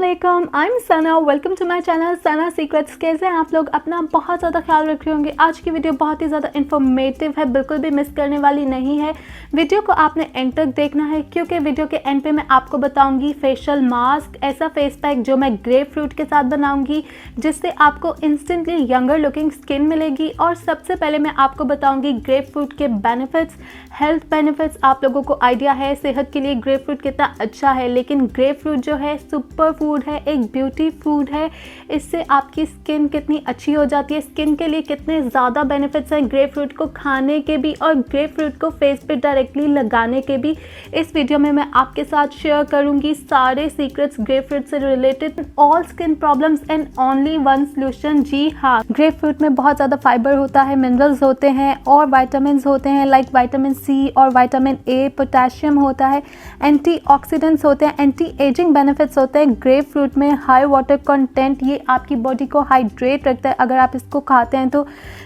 अस्सलामुअलैकुम, I am Sana. Welcome to my channel Sana secrets. कैसे हैं आप लोग? अपना बहुत ज़्यादा ख्याल रख रहे होंगे। आज की वीडियो बहुत ही ज़्यादा इन्फॉर्मेटिव है, बिल्कुल भी मिस करने वाली नहीं है। वीडियो को आपने एंड तक देखना है क्योंकि वीडियो के एंड पे मैं आपको बताऊंगी फेशियल मास्क, ऐसा फेस पैक जो मैं ग्रेप फ्रूट के साथ बनाऊंगी जिससे आपको इंस्टेंटली यंगर लुकिंग स्किन मिलेगी। और सबसे पहले मैं आपको बताऊंगी ग्रेप फ्रूट के बेनिफिट्स, हेल्थ बेनिफिट्स। आप लोगों को आइडिया है सेहत के लिए ग्रेप फ्रूट कितना अच्छा है, लेकिन ग्रेप फ्रूट जो है सुपर फूड है, एक ब्यूटी फूड है। इससे आपकी स्किन कितनी अच्छी हो जाती है, स्किन के लिए कितने ज़्यादा बेनिफिट्स हैं ग्रेप फ्रूट को खाने के भी और ग्रेप फ्रूट को फेस पे डायरेक्टली लगाने के भी। इस वीडियो में मैं आपके साथ शेयर करूंगी सारे सीक्रेट्स ग्रेप फ्रूट से related, all skin problems and only one solution. जी हाँ, ग्रेप फ्रूट में बहुत ज़्यादा फाइबर होता है, मिनरल्स होते हैं और वाइटामिन होते हैं लाइक वाइटामिन सी और वाइटामिन ए, पोटेशियम होता है, एंटीऑक्सीडेंट्स होते हैं, एंटी एजिंग बेनिफिट्स होते हैं। ग्रेप फ्रूट में हाई वाटर कंटेंट, ये आपकी बॉडी को हाइड्रेट रखता है। अगर आप इसको खाते हैं तो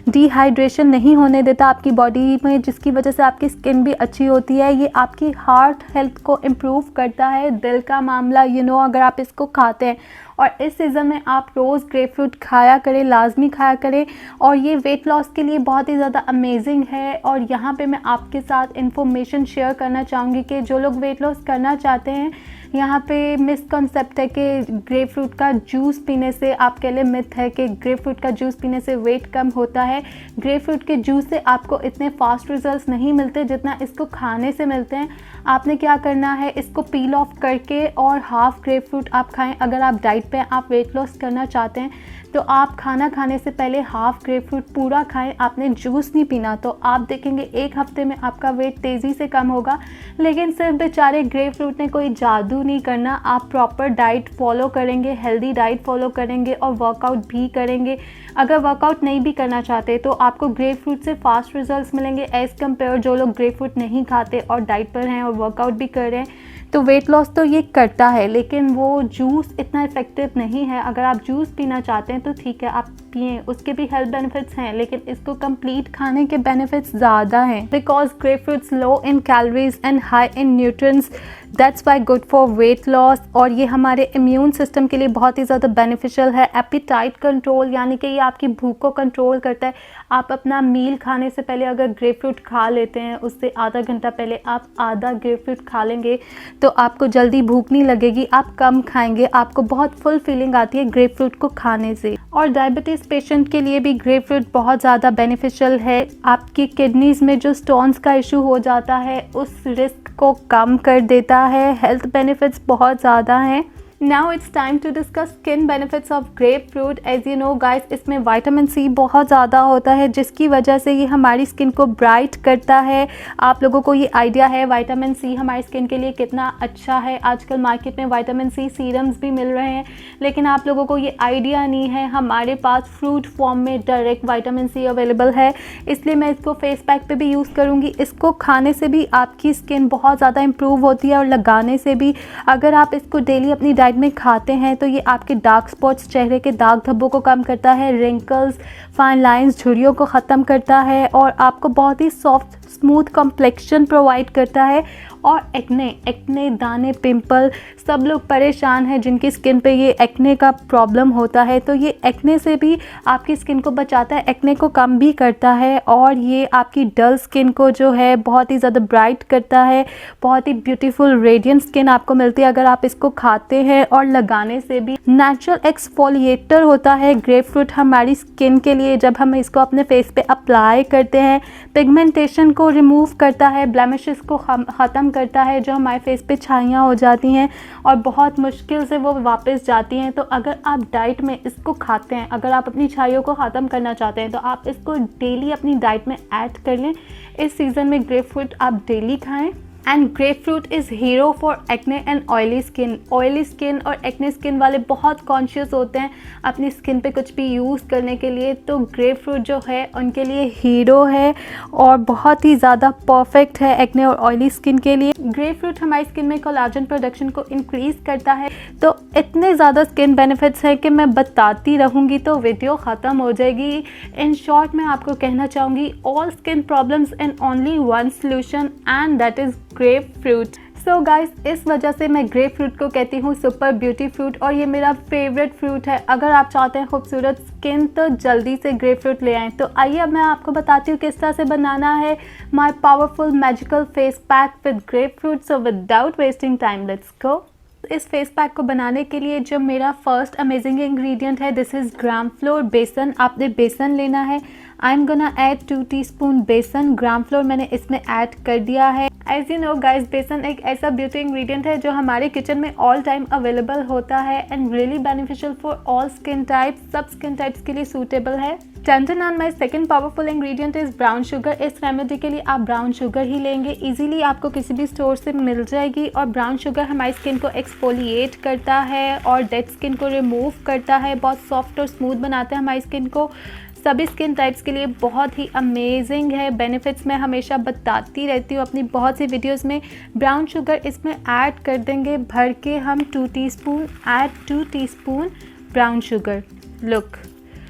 डिहाइड्रेशन नहीं होने देता आपकी बॉडी में, जिसकी वजह से आपकी स्किन भी अच्छी होती है। ये आपकी हार्ट हेल्थ को इम्प्रूव करता है, दिल का मामला अगर आप इसको खाते हैं। और इस सीज़न में आप रोज़ ग्रेप फ्रूट खाया करें, लाजमी खाया करें। और ये वेट लॉस के लिए बहुत ही ज़्यादा अमेजिंग है। और यहाँ पे मैं आपके साथ इन्फॉर्मेशन शेयर करना चाहूँगी कि जो लोग वेट लॉस करना चाहते हैं, यहाँ पे मिसकॉन्सेप्ट है कि ग्रेप फ्रूट का जूस पीने से, आपके लिए मिथ है कि ग्रेप फ्रूट का जूस पीने से वेट कम होता है। ग्रेप फ्रूट के जूस से आपको इतने फास्ट रिजल्ट्स नहीं मिलते जितना इसको खाने से मिलते हैं। आपने क्या करना है, इसको पील ऑफ करके और हाफ ग्रेप फ्रूट आप खाएं। अगर आप डाइट पे आप वेट लॉस करना चाहते हैं तो आप खाना खाने से पहले हाफ ग्रेप फ्रूट पूरा खाएं, आपने जूस नहीं पीना। तो आप देखेंगे एक हफ्ते में आपका वेट तेज़ी से कम होगा। लेकिन सिर्फ बेचारे ग्रेप फ्रूट ने कोई जादू नहीं करना। आप प्रॉपर डाइट फॉलो करेंगे, हेल्दी डाइट फॉलो करेंगे और वर्कआउट भी करेंगे। अगर वर्कआउट नहीं भी करना चाहते तो आपको ग्रेप फ्रूट से फास्ट रिजल्ट्स मिलेंगे एज़ कम्पेयर जो लोग ग्रेप फ्रूट नहीं खाते और डाइट पर हैं और वर्कआउट भी कर रहे हैं। तो वेट लॉस तो ये करता है, लेकिन वो जूस इतना इफेक्टिव नहीं है। अगर आप जूस पीना चाहते हैं तो ठीक है, आप पिए, उसके भी हेल्थ बेनिफिट्स हैं, लेकिन इसको कंप्लीट खाने के बेनिफिट्स ज़्यादा हैं। Because grapefruits low in calories and high in nutrients, that's why good for weight loss. और ये हमारे इम्यून सिस्टम के लिए बहुत ही ज़्यादा बेनिफिशियल है। एपिटाइट कंट्रोल, यानी कि ये आपकी भूख को कंट्रोल करता है। आप अपना मील खाने से पहले अगर ग्रेप फ्रूट खा लेते हैं, उससे आधा घंटा पहले आप आधा ग्रेप फ्रूट खा लेंगे तो आपको जल्दी भूख नहीं लगेगी, आप कम खाएंगे, आपको बहुत फुल फीलिंग आती है ग्रेप फ्रूट को खाने से। और डायबिटीज़ पेशेंट के लिए भी ग्रेप फ्रूट बहुत ज़्यादा बेनिफिशियल है। आपकी किडनीज़ में जो स्टोन्स का इशू हो जाता है उस रिस्क को कम कर देता है। हेल्थ बेनिफिट्स बहुत ज़्यादा हैं। Now it's time to discuss skin benefits of grapefruit. As you know guys, इसमें विटामिन सी बहुत ज़्यादा होता है जिसकी वजह से ये हमारी स्किन को ब्राइट करता है। आप लोगों को ये आइडिया है विटामिन सी हमारी स्किन के लिए कितना अच्छा है। आजकल मार्केट में विटामिन सी सीरम्स भी मिल रहे हैं, लेकिन आप लोगों को ये आइडिया नहीं है हमारे पास फ्रूट फॉर्म में डायरेक्ट विटामिन सी अवेलेबल है। इसलिए मैं इसको फेस पैक पे भी यूज़ करूँगी। इसको खाने से भी आपकी स्किन बहुत ज़्यादा इम्प्रूव होती है और लगाने से भी। अगर आप इसको डेली अपनी डाइट में खाते हैं तो ये आपके डार्क स्पॉट्स, चेहरे के दाग धब्बों को कम करता है, रिंकल्स, फाइन लाइंस, झुर्रियों को ख़त्म करता है और आपको बहुत ही सॉफ्ट स्मूथ कॉम्प्लेक्शन प्रोवाइड करता है। और एक्ने, दाने, पिंपल, सब लोग परेशान हैं जिनकी स्किन पे ये एक्ने का प्रॉब्लम होता है, तो ये एक्ने से भी आपकी स्किन को बचाता है, एक्ने को कम भी करता है। और ये आपकी डल स्किन को जो है बहुत ही ज़्यादा ब्राइट करता है, बहुत ही ब्यूटीफुल रेडियंट स्किन आपको मिलती है अगर आप इसको खाते हैं। और लगाने से भी नेचुरल एक्सफोलिएटर होता है ग्रेप फ्रूट हमारी स्किन के लिए। जब हम इसको अपने फेस पे अप्लाई करते हैं, पिगमेंटेशन को रिमूव करता है, ब्लेमिशेस को ख़त्म करता है जो हमारे फेस पे छाइयाँ हो जाती हैं और बहुत मुश्किल से वो वापस जाती हैं। तो अगर आप डाइट में इसको खाते हैं, अगर आप अपनी छाइयों को ख़त्म करना चाहते हैं तो आप इसको डेली अपनी डाइट में ऐड कर लें। इस सीज़न में ग्रेप फ्रूट आप डेली खाएं। And grep fruit is hero for acne and oily skin. Oily skin और एक्ने स्किन वाले बहुत कॉन्शियस होते हैं अपनी स्किन पे कुछ भी यूज़ करने के लिए, तो ग्रेप फ्रूट जो है उनके लिए हीरो है और बहुत ही ज़्यादा परफेक्ट है एक्ने और ऑयली स्किन के लिए। ग्रेप फ्रूट हमारी स्किन में कोलाजन प्रोडक्शन को इंक्रीज़ करता है। तो इतने ज़्यादा स्किन बेनिफिट्स हैं कि मैं बताती रहूँगी तो वीडियो ख़त्म हो जाएगी। इन शॉर्ट मैं आपको कहना चाहूँगी all skin problems and only one solution and that is grep fruit. So guys, इस वजह से मैं ग्रेप फ्रूट को कहती हूँ सुपर ब्यूटी फ्रूट, और ये मेरा फेवरेट फ्रूट है। अगर आप चाहते हैं खूबसूरत स्किन तो जल्दी से ग्रेप फ्रूट ले आएँ। तो आइए अब मैं आपको बताती हूँ किस तरह से बनाना है my powerful magical face pack with grapefruit. So without wasting time let's go. इस फेस पैक को बनाने के लिए जो मेरा फर्स्ट अमेजिंग इंग्रेडिएंट है, this is gram flour, besan. आपने बेसन लेना है। I am gonna add 2 teaspoon besan. Gram floor मैंने इसमें ऐड कर दिया है। एज यू नो गाइस, बेसन एक ऐसा ब्यूटी इंग्रेडिएंट है जो हमारे किचन में ऑल टाइम अवेलेबल होता है and really beneficial for all skin types. सब स्किन टाइप्स के लिए सूटेबल है। Turn on my second powerful ingredient is brown sugar. इस रेमेडी के लिए आप ब्राउन शुगर ही लेंगे। इजीली आपको किसी भी स्टोर से मिल जाएगी। और ब्राउन शुगर हमारी स्किन को एक्सफोलिएट करता है और डेड स्किन को रिमूव करता है, बहुत सॉफ्ट और स्मूथ बनाता है हमारी स्किन को। सभी स्किन टाइप्स के लिए बहुत ही अमेजिंग है। बेनिफिट्स मैं हमेशा बताती रहती हूँ अपनी बहुत सी वीडियोस में। ब्राउन शुगर इसमें ऐड कर देंगे भर के हम 2 teaspoon. Add 2 teaspoon brown sugar. Look,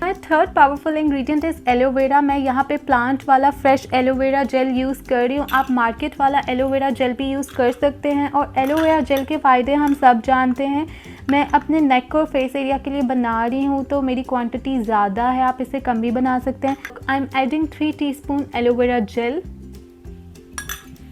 my third powerful ingredient is aloe vera. मैं यहाँ पे प्लांट वाला फ्रेश एलोवेरा जेल यूज़ कर रही हूँ। आप मार्केट वाला एलोवेरा जेल भी यूज़ कर सकते हैं। और एलोवेरा जेल के फ़ायदे हम सब जानते हैं। मैं अपने नेक और फेस एरिया के लिए बना रही हूँ तो मेरी क्वांटिटी ज़्यादा है, आप इसे कम भी बना सकते हैं। I am adding 3 teaspoon aloe vera gel.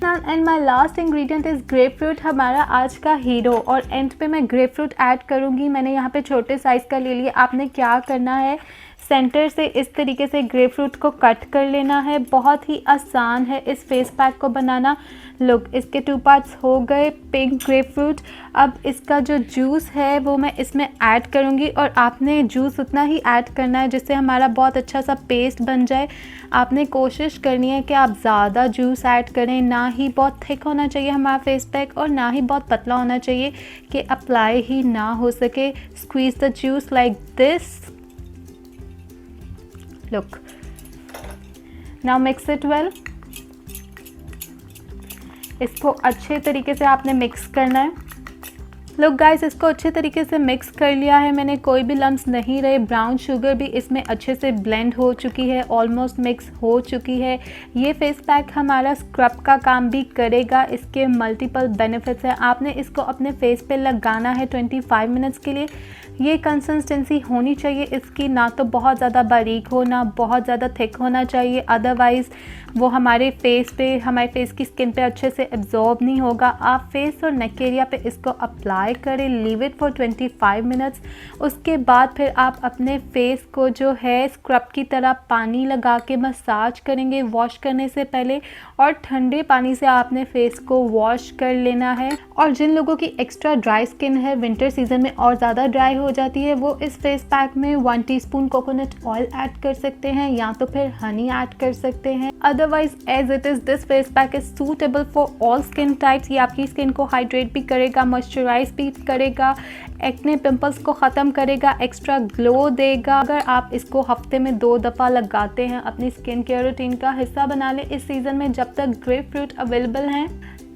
And my last ingredient is grep fruit, हमारा आज का हीरो। और एंड पे मैं ग्रेप फ्रूट ऐड करूँगी। मैंने यहाँ पे छोटे साइज़ का ले लिया। आपने क्या करना है, सेंटर से इस तरीके से ग्रेप फ्रूट को कट कर लेना है। बहुत ही आसान है इस फेस पैक को बनाना। लुक, इसके 2 पार्ट्स हो गए। Pink grep fruit. अब इसका जो जूस है वो मैं इसमें ऐड करूँगी और आपने जूस उतना ही ऐड करना है जिससे हमारा बहुत अच्छा सा पेस्ट बन जाए। आपने कोशिश करनी है कि आप ज़्यादा जूस ऐड करें, ना ही बहुत थिक होना चाहिए हमारा फेस पैक और ना ही बहुत पतला होना चाहिए कि अप्लाई ही ना हो सके। Squeeze the juice like this. Look, now mix it well। इसको अच्छे तरीके से आपने मिक्स करना है। लुक गाइस, इसको अच्छे तरीके से मिक्स कर लिया है मैंने, कोई भी लम्स नहीं रहे। ब्राउन शुगर भी इसमें अच्छे से ब्लेंड हो चुकी है, ऑलमोस्ट मिक्स हो चुकी है। ये फेस पैक हमारा स्क्रब का काम भी करेगा। इसके मल्टीपल बेनिफिट्स हैं। आपने इसको अपने फेस पे लगाना है 25 मिनट्स के लिए। ये कंसिस्टेंसी होनी चाहिए इसकी, ना तो बहुत ज़्यादा बारीक हो ना बहुत ज़्यादा थिक होना चाहिए, अदरवाइज़ वो हमारे फेस पे, हमारे फेस की स्किन पे अच्छे से एब्जॉर्ब नहीं होगा। आप फेस और नेक एरिया पे इसको अप्लाई करें, लीव इट फॉर 25 मिनट्स। उसके बाद फिर आप अपने फेस को जो है स्क्रब की तरह पानी लगा के मसाज करेंगे वॉश करने से पहले, और ठंडे पानी से आपने फेस को वॉश कर लेना है। और जिन लोगों की एक्स्ट्रा ड्राई स्किन है, विंटर सीजन में और ज़्यादा ड्राई हो जाती है, वो इस फेस पैक में 1 टीस्पून कोकोनट ऑयल ऐड कर सकते हैं या तो फिर हनी ऐड कर सकते हैं। Otherwise as it is this face pack is suitable for all skin types. ये आपकी स्किन को हाइड्रेट भी करेगा, मॉइस्चराइज भी करेगा, एक्ने पिंपल्स को ख़त्म करेगा, एक्स्ट्रा ग्लो देगा। अगर आप इसको हफ्ते में 2 दफ़ा लगाते हैं, अपनी स्किन केयर रूटीन का हिस्सा बना लें इस सीज़न में जब तक ग्रेप फ्रूट अवेलेबल हैं,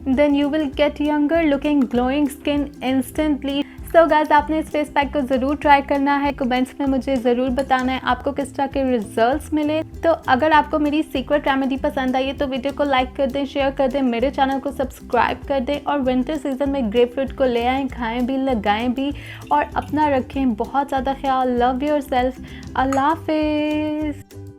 then you will get younger looking glowing skin instantly. So guys, आपने इस फेस पैक को ज़रूर ट्राई करना है। कमेंट्स में मुझे ज़रूर बताना है आपको किस तरह के रिजल्ट्स मिले। तो अगर आपको मेरी सीक्रेट रेमेडी पसंद आई है तो वीडियो को लाइक कर दें, शेयर कर दें, मेरे चैनल को सब्सक्राइब कर दें और विंटर सीजन में ग्रेप फ्रूट को ले आएँ, खाएँ भी, लगाएँ भी और अपना रखें बहुत ज़्यादा ख्याल। Love your self. अल्लाह हाफिज़।